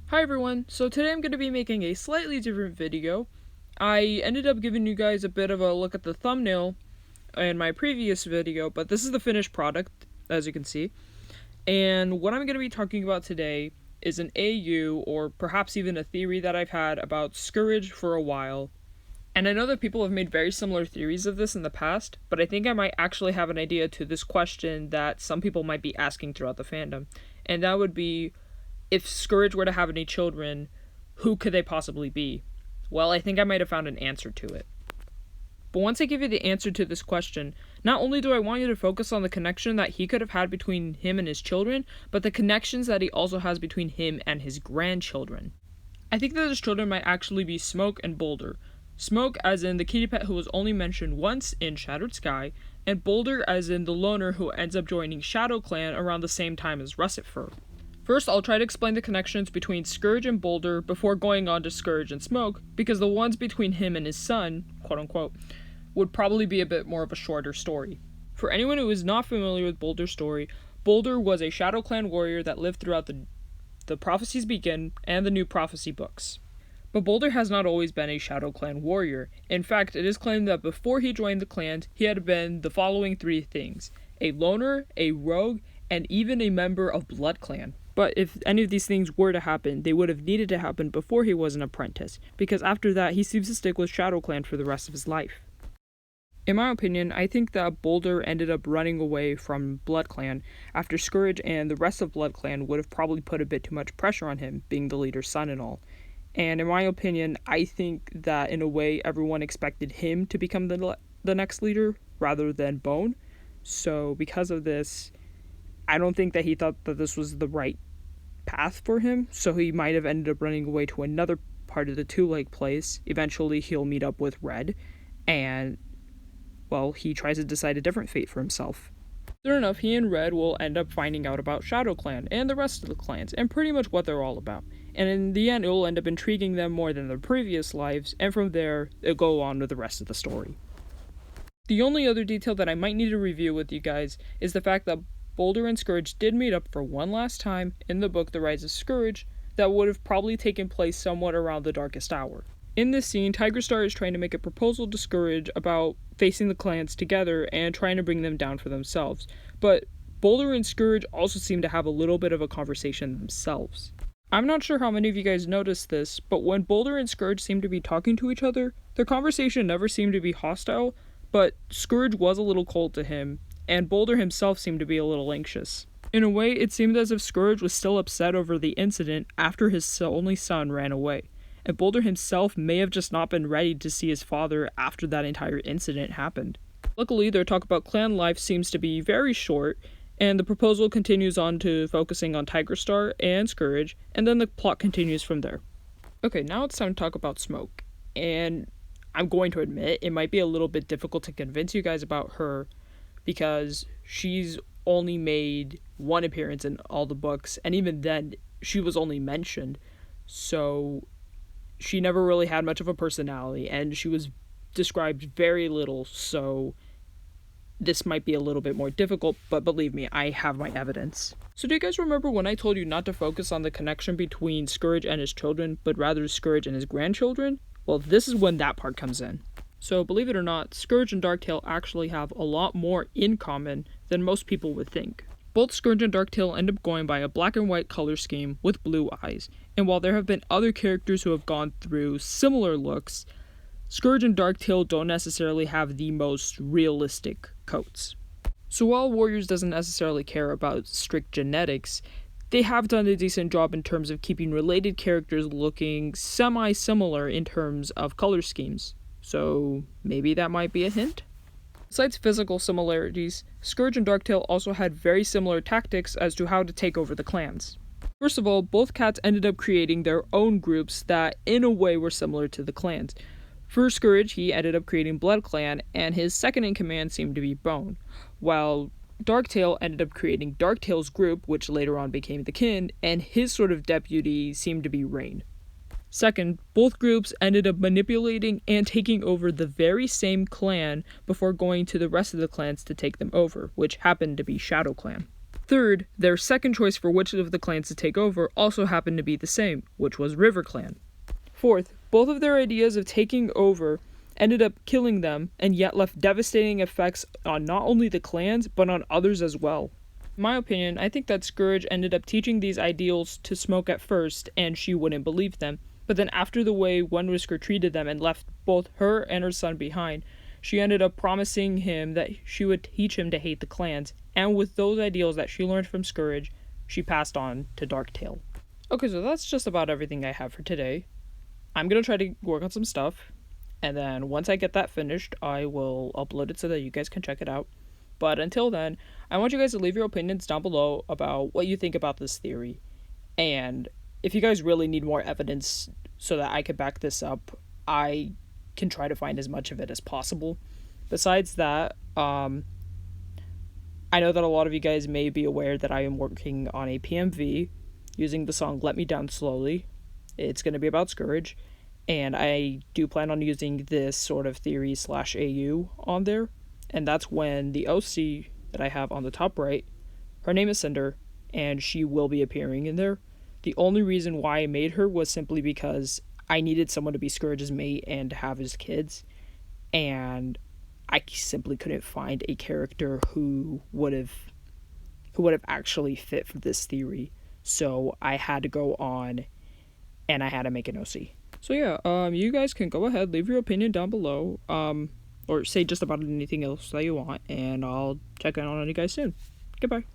Hi everyone, so today I'm going to be making a slightly different video. I ended up giving you guys a bit of a look at the thumbnail in my previous video, but this is the finished product, as you can see. And what I'm going to be talking about today is an AU, or perhaps even a theory that I've had about Scourge for a while. And I know that people have made very similar theories of this in the past, but I think I might actually have an idea to this question that some people might be asking throughout the fandom. And that would be, if Scourge were to have any children, who could they possibly be? Well, I think I might have found an answer to it. But once I give you the answer to this question, not only do I want you to focus on the connection that he could have had between him and his children, but the connections that he also has between him and his grandchildren. I think that his children might actually be Smoke and Boulder. Smoke as in the kitty pet who was only mentioned once in Shattered Sky, and Boulder as in the loner who ends up joining Shadow Clan around the same time as Russet Fur. First, I'll try to explain the connections between Scourge and Boulder before going on to Scourge and Smoke, because the ones between him and his son, quote-unquote, would probably be a bit more of a shorter story. For anyone who is not familiar with Boulder's story, Boulder was a Shadow Clan warrior that lived throughout the Prophecies Begin and the New Prophecy books. But Boulder has not always been a Shadow Clan warrior. In fact, it is claimed that before he joined the clans, he had been the following three things: a loner, a rogue, and even a member of Blood Clan. But if any of these things were to happen, they would have needed to happen before he was an apprentice, because after that, he seems to stick with Shadow Clan for the rest of his life. In my opinion, I think that Boulder ended up running away from Blood Clan after Scourge and the rest of Blood Clan would have probably put a bit too much pressure on him, being the leader's son and all. And in my opinion, I think that in a way everyone expected him to become the next leader rather than Bone. So because of this, I don't think that he thought that this was the right path for him, so he might have ended up running away to another part of the Two Leg place. Eventually he'll meet up with Red, and, well, he tries to decide a different fate for himself. Sure enough, he and Red will end up finding out about Shadow Clan and the rest of the clans, and pretty much what they're all about. And in the end, it will end up intriguing them more than their previous lives, and from there, it'll go on with the rest of the story. The only other detail that I might need to review with you guys is the fact that Boulder and Scourge did meet up for one last time in the book The Rise of Scourge that would have probably taken place somewhat around the Darkest Hour. In this scene, Tigerstar is trying to make a proposal to Scourge about facing the clans together and trying to bring them down for themselves, but Boulder and Scourge also seem to have a little bit of a conversation themselves. I'm not sure how many of you guys noticed this, but when Boulder and Scourge seem to be talking to each other, their conversation never seemed to be hostile, but Scourge was a little cold to him, and Boulder himself seemed to be a little anxious. In a way, it seemed as if Scourge was still upset over the incident after his only son ran away, and Boulder himself may have just not been ready to see his father after that entire incident happened. Luckily, their talk about clan life seems to be very short, and the proposal continues on to focusing on Tigerstar and Scourge, and then the plot continues from there. Okay, now it's time to talk about Smoke, and I'm going to admit it might be a little bit difficult to convince you guys about her, because she's only made one appearance in all the books, and even then, she was only mentioned, so she never really had much of a personality, and she was described very little, so this might be a little bit more difficult, but believe me, I have my evidence. So do you guys remember when I told you not to focus on the connection between Scourge and his children, but rather Scourge and his grandchildren? Well, this is when that part comes in. So, believe it or not, Scourge and Darktail actually have a lot more in common than most people would think. Both Scourge and Darktail end up going by a black and white color scheme with blue eyes, and while there have been other characters who have gone through similar looks, Scourge and Darktail don't necessarily have the most realistic coats. So while Warriors doesn't necessarily care about strict genetics, they have done a decent job in terms of keeping related characters looking semi-similar in terms of color schemes. So maybe that might be a hint? Besides physical similarities, Scourge and Darktail also had very similar tactics as to how to take over the clans. First of all, both cats ended up creating their own groups that in a way were similar to the clans. For Scourge, he ended up creating Blood Clan, and his second in command seemed to be Bone, while Darktail ended up creating Darktail's group, which later on became the Kin, and his sort of deputy seemed to be Rain. Second, both groups ended up manipulating and taking over the very same clan before going to the rest of the clans to take them over, which happened to be Shadow Clan. Third, their second choice for which of the clans to take over also happened to be the same, which was River Clan. Fourth, both of their ideas of taking over ended up killing them and yet left devastating effects on not only the clans but on others as well. In my opinion, I think that Scourge ended up teaching these ideals to Smoke at first and she wouldn't believe them, but then after the way One Whisker treated them and left both her and her son behind, she ended up promising him that she would teach him to hate the clans, and with those ideals that she learned from Scourge, she passed on to Darktail. Okay, so that's just about everything I have for today. I'm going to try to work on some stuff, and then once I get that finished, I will upload it so that you guys can check it out. But until then, I want you guys to leave your opinions down below about what you think about this theory. And if you guys really need more evidence so that I could back this up, I can try to find as much of it as possible. Besides that, I know that a lot of you guys may be aware that I am working on a PMV using the song Let Me Down Slowly. It's going to be about Scourge, and I do plan on using this sort of theory / AU on there, and that's when the OC that I have on the top right, her name is Cinder, and she will be appearing in there. The only reason why I made her was simply because I needed someone to be Scourge's mate and to have his kids, and I simply couldn't find a character who would have actually fit for this theory. So I had to go on and I had to make an OC. So yeah, you guys can go ahead, leave your opinion down below, or say just about anything else that you want, and I'll check in on you guys soon. Goodbye.